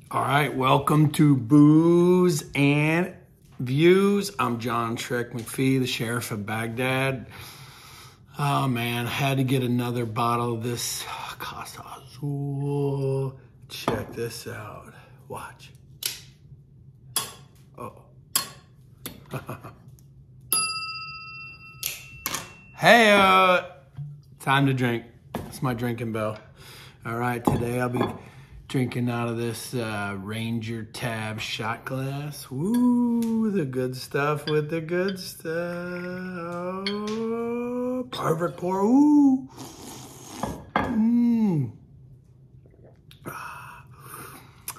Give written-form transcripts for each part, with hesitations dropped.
All right, welcome to Booze and Views. I'm John Shrek McPhee, the sheriff of Baghdad. Oh man, I had to get another bottle of this Casa Azul. Check this out. Watch. Oh. Hey, time to drink. It's my drinking bell. All right, today I'll be drinking out of this Ranger Tab shot glass. Woo, the good stuff with the good stuff. Oh, perfect pour. Ooh.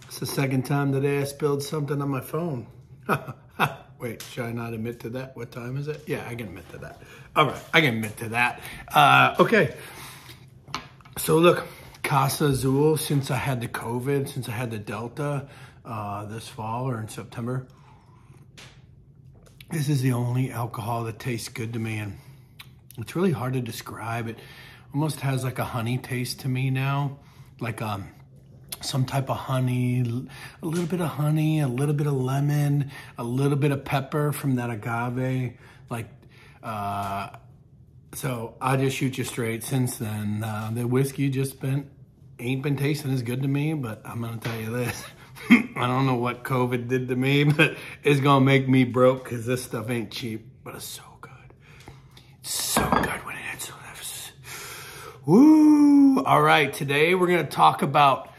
It's the second time today I spilled something on my phone. Wait, should I not admit to that? What time is it? Yeah, I can admit to that. All right, I can admit to that. Okay, so look. Casa Azul, since I had the COVID, since I had the Delta this fall or in September, this is the only alcohol that tastes good to me. And it's really hard to describe. It almost has like a honey taste to me now. Like some type of honey, a little bit of honey, a little bit of lemon, a little bit of pepper from that agave. Like, so I'll just shoot you straight. Since then, the whiskey ain't been tasting as good to me, but I'm gonna tell you this. I don't know what COVID did to me, but it's gonna make me broke because this stuff ain't cheap, but it's so good. It's so good when it hits. Woo! All right, today we're gonna talk about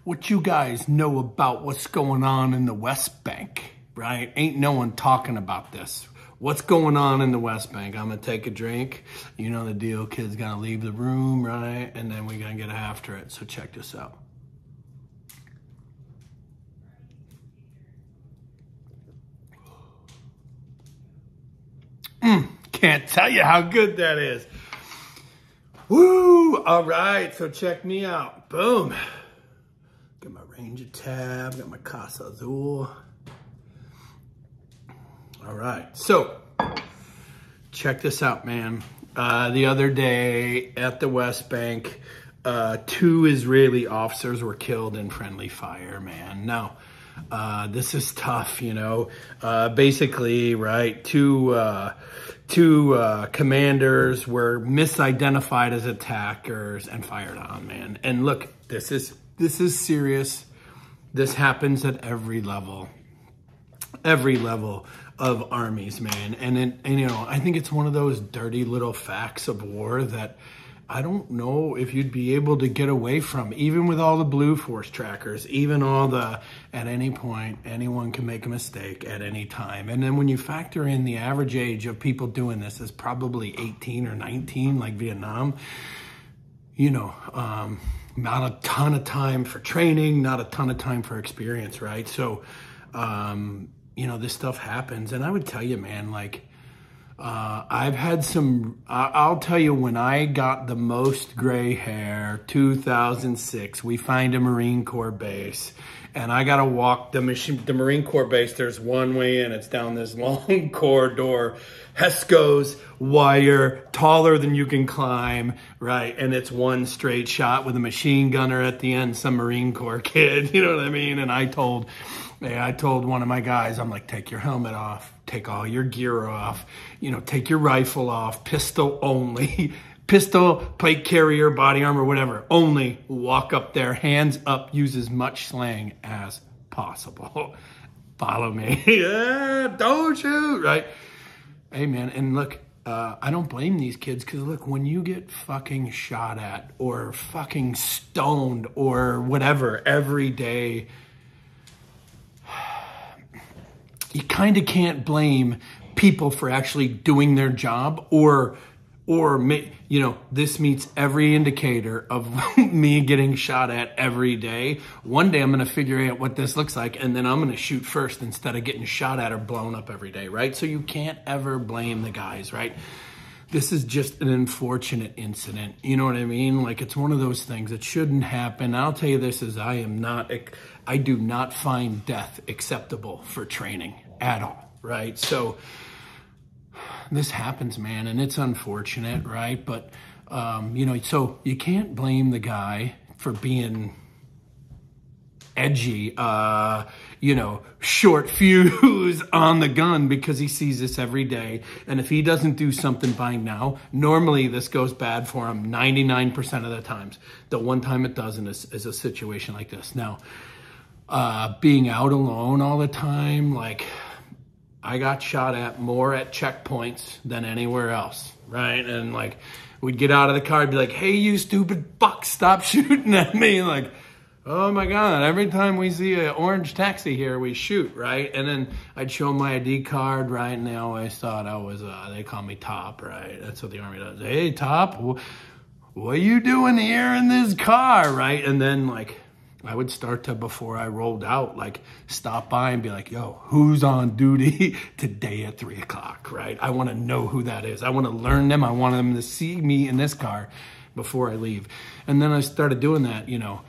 what you guys know about what's going on in the West Bank, right? Ain't no one talking about this. What's going on in the West Bank? I'm gonna take a drink. You know the deal, kid's gonna leave the room, right? And then we're gonna get after it. So check this out. Can't tell you how good that is. Woo! All right, so check me out. Boom. Got my Ranger Tab, got my Casa Azul. All right, so check this out, man. The other day at the West Bank, 2 Israeli officers were killed in friendly fire, man. Now, this is tough, you know. Basically, right, two commanders were misidentified as attackers and fired on, man. And look, this is serious. This happens at every level of armies, man. And you know, I think it's one of those dirty little facts of war that I don't know if you'd be able to get away from, even with all the Blue Force trackers, even all the, at any point, anyone can make a mistake at any time. And then when you factor in the average age of people doing this is probably 18 or 19, like Vietnam, you know, not a ton of time for training, not a ton of time for experience, right? So, you know, this stuff happens. And I would tell you, man, like, I've had some, I'll tell you, when I got the most gray hair, 2006, we find a Marine Corps base. And I got to walk the Marine Corps base. There's one way in. It's down this long corridor. Hesco's wire, taller than you can climb, right? And it's one straight shot with a machine gunner at the end, some Marine Corps kid, you know what I mean? And I told one of my guys, I'm like, take your helmet off, take all your gear off, you know, take your rifle off, pistol only, pistol, plate carrier, body armor, whatever, only walk up there, hands up, use as much slang as possible. Follow me. Yeah, don't shoot, right? Hey, man, and look, I don't blame these kids, because look, when you get fucking shot at or fucking stoned or whatever every day, you kind of can't blame people for actually doing their job, or you know, this meets every indicator of me getting shot at every day. One day I'm going to figure out what this looks like, and then I'm going to shoot first instead of getting shot at or blown up every day, right? So you can't ever blame the guys, right? This is just an unfortunate incident. You know what I mean? Like, it's one of those things that shouldn't happen. I'll tell you this, is I do not find death acceptable for training at all, right? So this happens, man, and it's unfortunate, right? But, you know, so you can't blame the guy for being edgy, you know, short fuse on the gun because he sees this every day. And if he doesn't do something by now, normally this goes bad for him 99% of the times. The one time it doesn't is a situation like this. Now, being out alone all the time, like, I got shot at more at checkpoints than anywhere else, right? And like, we'd get out of the car, I'd be like, hey, you stupid fuck, stop shooting at me. Like, oh my God, every time we see an orange taxi here, we shoot, right? And then I'd show them my ID card, right? And they always thought I was, they call me Top, right? That's what the Army does. Hey, Top, what are you doing here in this car, right? And then like, I would start to, before I rolled out, like stop by and be like, yo, who's on duty today at 3 o'clock, right? I want to know who that is. I want to learn them. I want them to see me in this car before I leave. And then I started doing that, you know.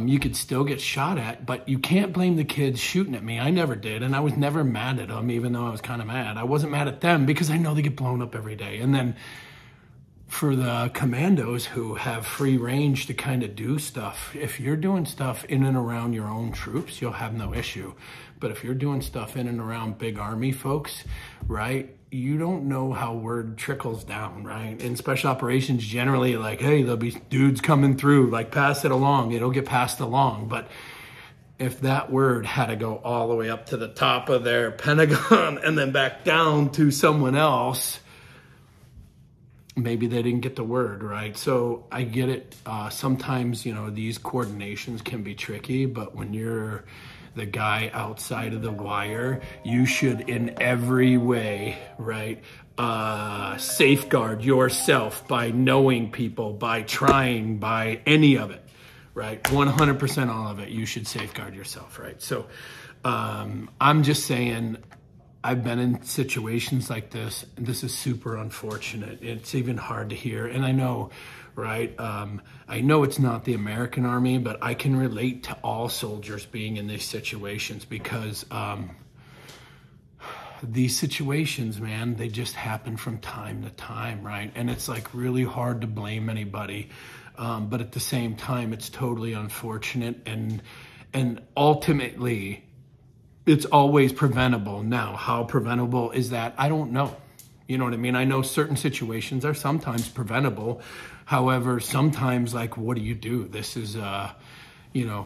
You could still get shot at, but you can't blame the kids shooting at me. I never did, and I was never mad at them, even though I was kind of mad. I wasn't mad at them because I know they get blown up every day. And then for the commandos who have free range to kind of do stuff, if you're doing stuff in and around your own troops, you'll have no issue. But if you're doing stuff in and around big Army folks, right, you don't know how word trickles down, right? In special operations, generally, like, hey, there'll be dudes coming through, like, pass it along, it'll get passed along. But if that word had to go all the way up to the top of their Pentagon and then back down to someone else, maybe they didn't get the word, right? So I get it. Sometimes, you know, these coordinations can be tricky, but when you're the guy outside of the wire, you should in every way, right, safeguard yourself by knowing people, by trying, by any of it, right? 100% all of it, you should safeguard yourself, right? So I'm just saying, I've been in situations like this, and this is super unfortunate. It's even hard to hear. And I know, right, I know it's not the American Army, but I can relate to all soldiers being in these situations because these situations, man, they just happen from time to time, right? And it's like really hard to blame anybody. But at the same time, it's totally unfortunate. And ultimately, it's always preventable. Now, how preventable is that? I don't know. You know what I mean? I know certain situations are sometimes preventable. However, sometimes, like, what do you do? This is, you know,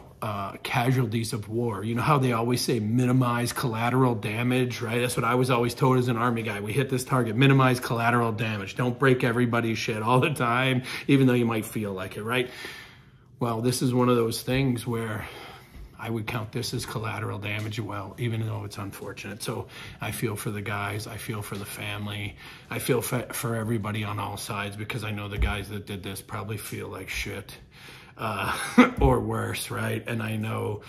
casualties of war. You know how they always say minimize collateral damage, right? That's what I was always told as an Army guy. We hit this target, minimize collateral damage. Don't break everybody's shit all the time, even though you might feel like it, right? Well, this is one of those things where I would count this as collateral damage, well, even though it's unfortunate. So I feel for the guys. I feel for the family. I feel for everybody on all sides because I know the guys that did this probably feel like shit or worse, right? And I know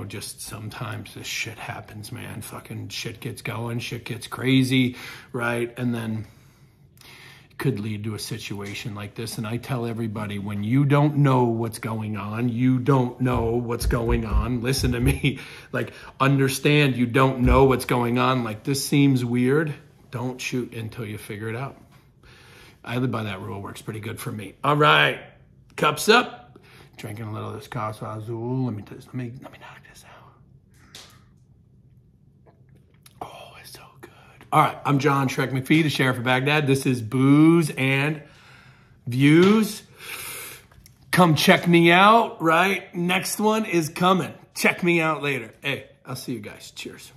just sometimes this shit happens, man. Fucking shit gets going, shit gets crazy, right? And then could lead to a situation like this. And I tell everybody, when you don't know what's going on, you don't know what's going on. Listen to me, like, understand you don't know what's going on. Like, this seems weird. Don't shoot until you figure it out. I live by that rule. Works pretty good for me. All right, cups up. Drinking a little of this Casa Azul. Let me knock this out. All right, I'm John Shrek McPhee, the Sheriff of Baghdad. This is Booze and Views. Come check me out, right? Next one is coming. Check me out later. Hey, I'll see you guys. Cheers.